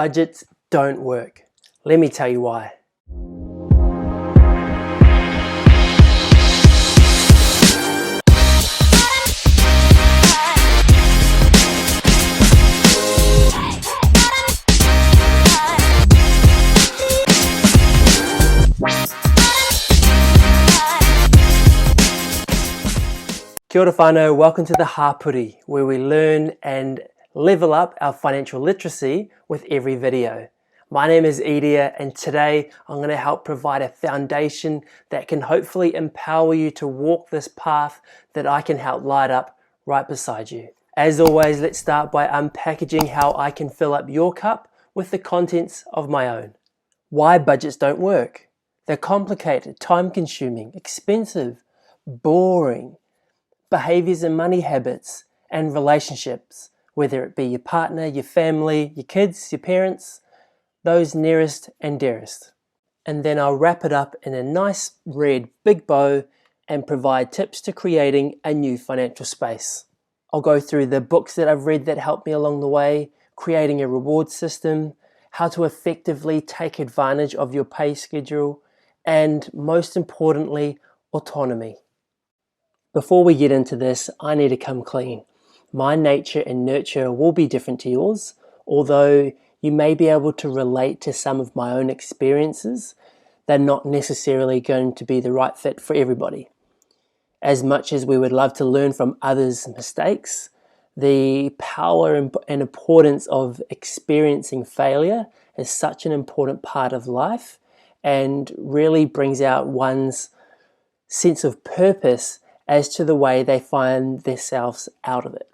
Budgets don't work. Let me tell you why. Kia ora whānau, welcome to the Hapuri, where we learn and level up our financial literacy with every video. My name is Idia, and today I'm going to help provide a foundation that can hopefully empower you to walk this path that I can help light up right beside you. As always, let's start by unpackaging how I can fill up your cup with the contents of my own. Why budgets don't work. They're complicated, time-consuming, expensive, boring. Behaviors and money habits and relationships, whether it be your partner, your family, your kids, your parents, those nearest and dearest. And then I'll wrap it up in a nice red big bow and provide tips to creating a new financial space. I'll go through the books that I've read that helped me along the way, creating a reward system, how to effectively take advantage of your pay schedule, and most importantly, autonomy. Before we get into this, I need to come clean. My nature and nurture will be different to yours, although you may be able to relate to some of my own experiences. They're not necessarily going to be the right fit for everybody. As much as we would love to learn from others' mistakes, the power and importance of experiencing failure is such an important part of life and really brings out one's sense of purpose as to the way they find themselves out of it.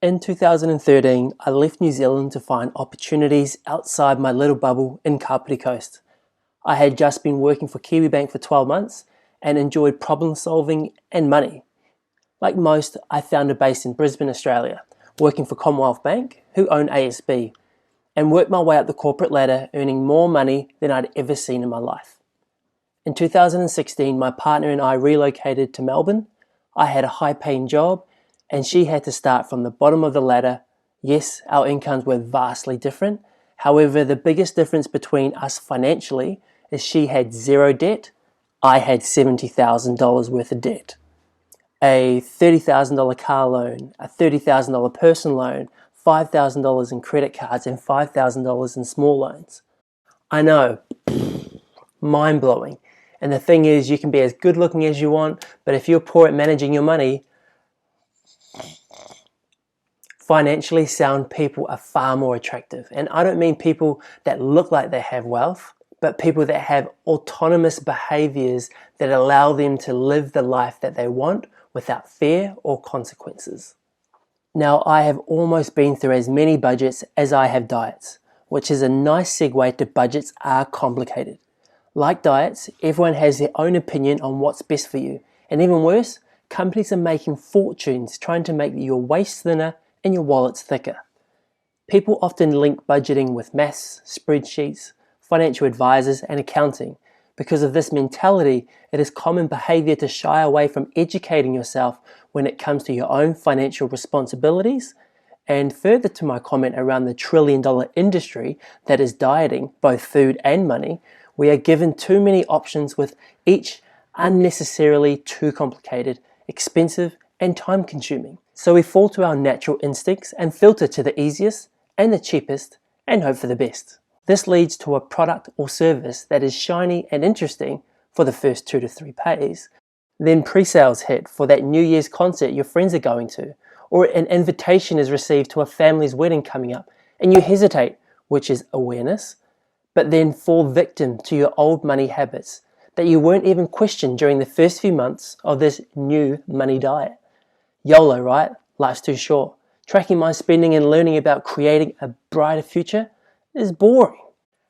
In 2013, I left New Zealand to find opportunities outside my little bubble in Kapiti Coast. I had just been working for Kiwibank for 12 months and enjoyed problem solving and money. Like most, I found a base in Brisbane, Australia, working for Commonwealth Bank, who own ASB, and worked my way up the corporate ladder, earning more money than I'd ever seen in my life. In 2016, my partner and I relocated to Melbourne. I had a high-paying job, and she had to start from the bottom of the ladder. Yes, our incomes were vastly different. However, the biggest difference between us financially is she had zero debt. I had $70,000 worth of debt. A $30,000 car loan, a $30,000 personal loan, $5,000 in credit cards, and $5,000 in small loans. I know, mind-blowing. And the thing is, you can be as good looking as you want, but if you're poor at managing your money, financially sound people are far more attractive. And I don't mean people that look like they have wealth, but people that have autonomous behaviors that allow them to live the life that they want without fear or consequences. Now, I have almost been through as many budgets as I have diets, which is a nice segue to budgets are complicated. Like diets, everyone has their own opinion on what's best for you. And even worse, companies are making fortunes trying to make your waist thinner and your wallets thicker. People often link budgeting with maths, spreadsheets, financial advisors, and accounting. Because of this mentality, it is common behavior to shy away from educating yourself when it comes to your own financial responsibilities. And further to my comment around the trillion-dollar industry that is dieting, both food and money, we are given too many options with each unnecessarily too complicated, expensive, and time-consuming. So we fall to our natural instincts and filter to the easiest and the cheapest and hope for the best. This leads to a product or service that is shiny and interesting for the first 2 to 3 pays. Then pre-sales hit for that New Year's concert your friends are going to, or an invitation is received to a family's wedding coming up, and you hesitate, which is awareness, but then fall victim to your old money habits that you weren't even questioned during the first few months of this new money diet. YOLO, right? Life's too short. Tracking my spending and learning about creating a brighter future is boring.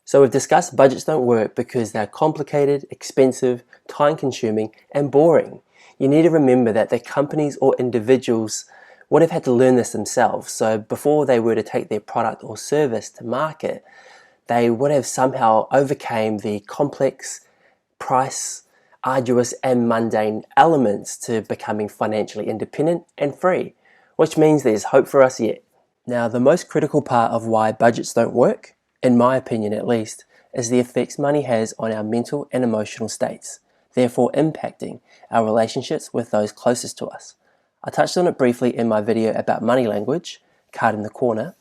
So we've discussed budgets don't work because they're complicated, expensive, time-consuming, and boring. You need to remember that the companies or individuals would have had to learn this themselves. So before they were to take their product or service to market, they would have somehow overcame the complex, price, arduous and mundane elements to becoming financially independent and free, which means there's hope for us yet. Now, the most critical part of why budgets don't work in my opinion at least, is the effects money has on our mental and emotional states, therefore impacting our relationships with those closest to us. I touched on it briefly in my video about money language, card in the corner.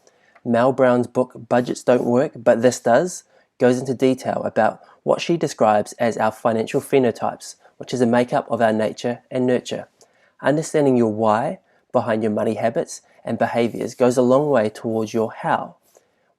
Mel Brown's book, Budgets Don't Work, But This Does, goes into detail about what she describes as our financial phenotypes, which is a makeup of our nature and nurture. Understanding your why behind your money habits and behaviors goes a long way towards your how.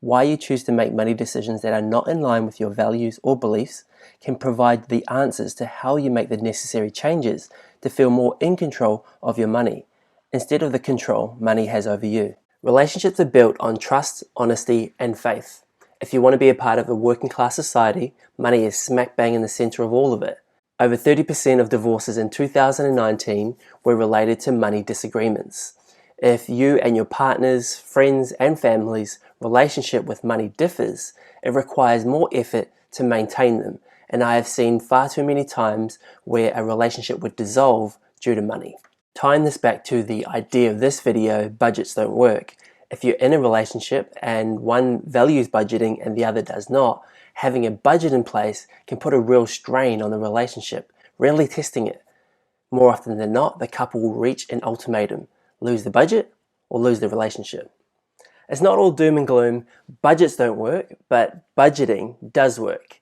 Why you choose to make money decisions that are not in line with your values or beliefs can provide the answers to how you make the necessary changes to feel more in control of your money, instead of the control money has over you. Relationships are built on trust, honesty, and faith. If you want to be a part of a working class society, money is smack bang in the center of all of it. Over 30% of divorces in 2019 were related to money disagreements. If you and your partner's, friends, and family's relationship with money differs, it requires more effort to maintain them, and I have seen far too many times where a relationship would dissolve due to money. Tying this back to the idea of this video, budgets don't work. If you're in a relationship and one values budgeting and the other does not, having a budget in place can put a real strain on the relationship, really testing it. More often than not, the couple will reach an ultimatum: lose the budget or lose the relationship. It's not all doom and gloom. Budgets don't work, but budgeting does work.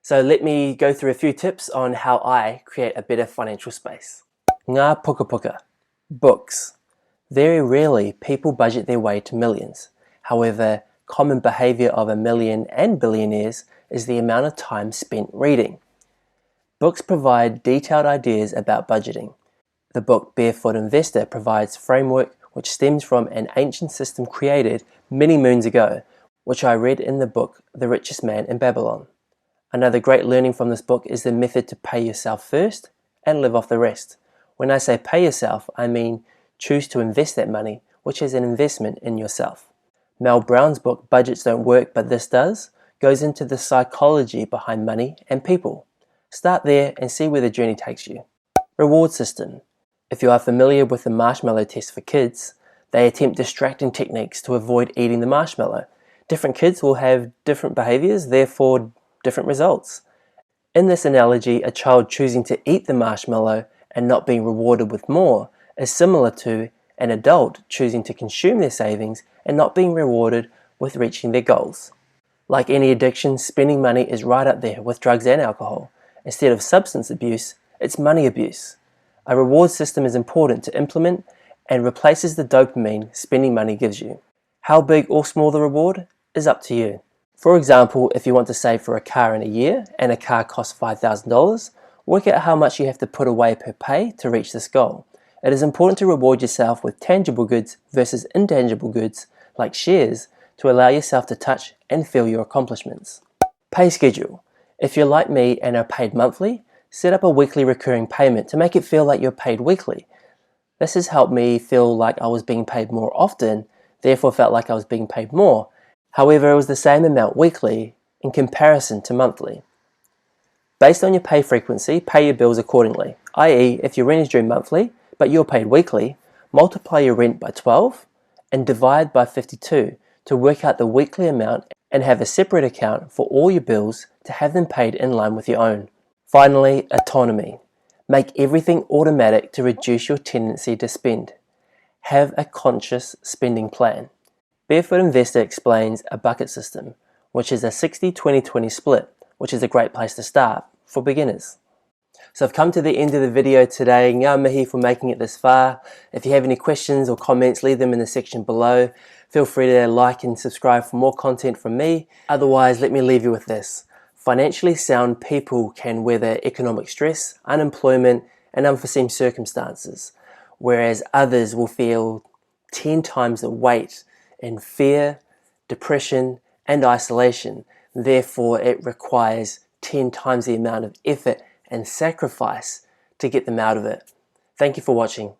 So let me go through a few tips on how I create a better financial space. Ngā puka puka. Books. Very rarely people budget their way to millions. However, common behavior of a million and billionaires is the amount of time spent reading. Books provide detailed ideas about budgeting. The book Barefoot Investor provides framework which stems from an ancient system created many moons ago, which I read in the book The Richest Man in Babylon. Another great learning from this book is the method to pay yourself first and live off the rest. When I say pay yourself, I mean choose to invest that money, which is an investment in yourself. Mel Brown's book Budgets Don't Work, But This Does goes into the psychology behind money and people. Start there and see where the journey takes you. Reward system. If you are familiar with the marshmallow test for kids, they attempt distracting techniques to avoid eating the marshmallow. Different kids will have different behaviors, therefore different results. In this analogy, a child choosing to eat the marshmallow and not being rewarded with more is similar to an adult choosing to consume their savings and not being rewarded with reaching their goals. Like any addiction, spending money is right up there with drugs and alcohol. Instead of substance abuse, it's money abuse. A reward system is important to implement and replaces the dopamine spending money gives you. How big or small the reward is up to you. For example, if you want to save for a car in a year and a car costs $5,000, work out how much you have to put away per pay to reach this goal. It is important to reward yourself with tangible goods versus intangible goods like shares to allow yourself to touch and feel your accomplishments. Pay schedule. If you're like me and are paid monthly, set up a weekly recurring payment to make it feel like you're paid weekly. This has helped me feel like I was being paid more often, therefore felt like I was being paid more. However, it was the same amount weekly in comparison to monthly. Based on your pay frequency, pay your bills accordingly, i.e. if your rent is due monthly, but you're paid weekly, multiply your rent by 12 and divide by 52 to work out the weekly amount and have a separate account for all your bills to have them paid in line with your own. Finally, autonomy. Make everything automatic to reduce your tendency to spend. Have a conscious spending plan. Barefoot Investor explains a bucket system, which is a 60-20-20 split, which is a great place to start for beginners. So I've come to the end of the video today. Ngā mihi for making it this far. If you have any questions or comments, leave them in the section below. Feel free to like and subscribe for more content from me. Otherwise, let me leave you with this. Financially sound people can weather economic stress, unemployment, and unforeseen circumstances, whereas others will feel 10 times the weight in fear, depression, and isolation. Therefore, it requires 10 times the amount of effort and sacrifice to get them out of it. Thank you for watching.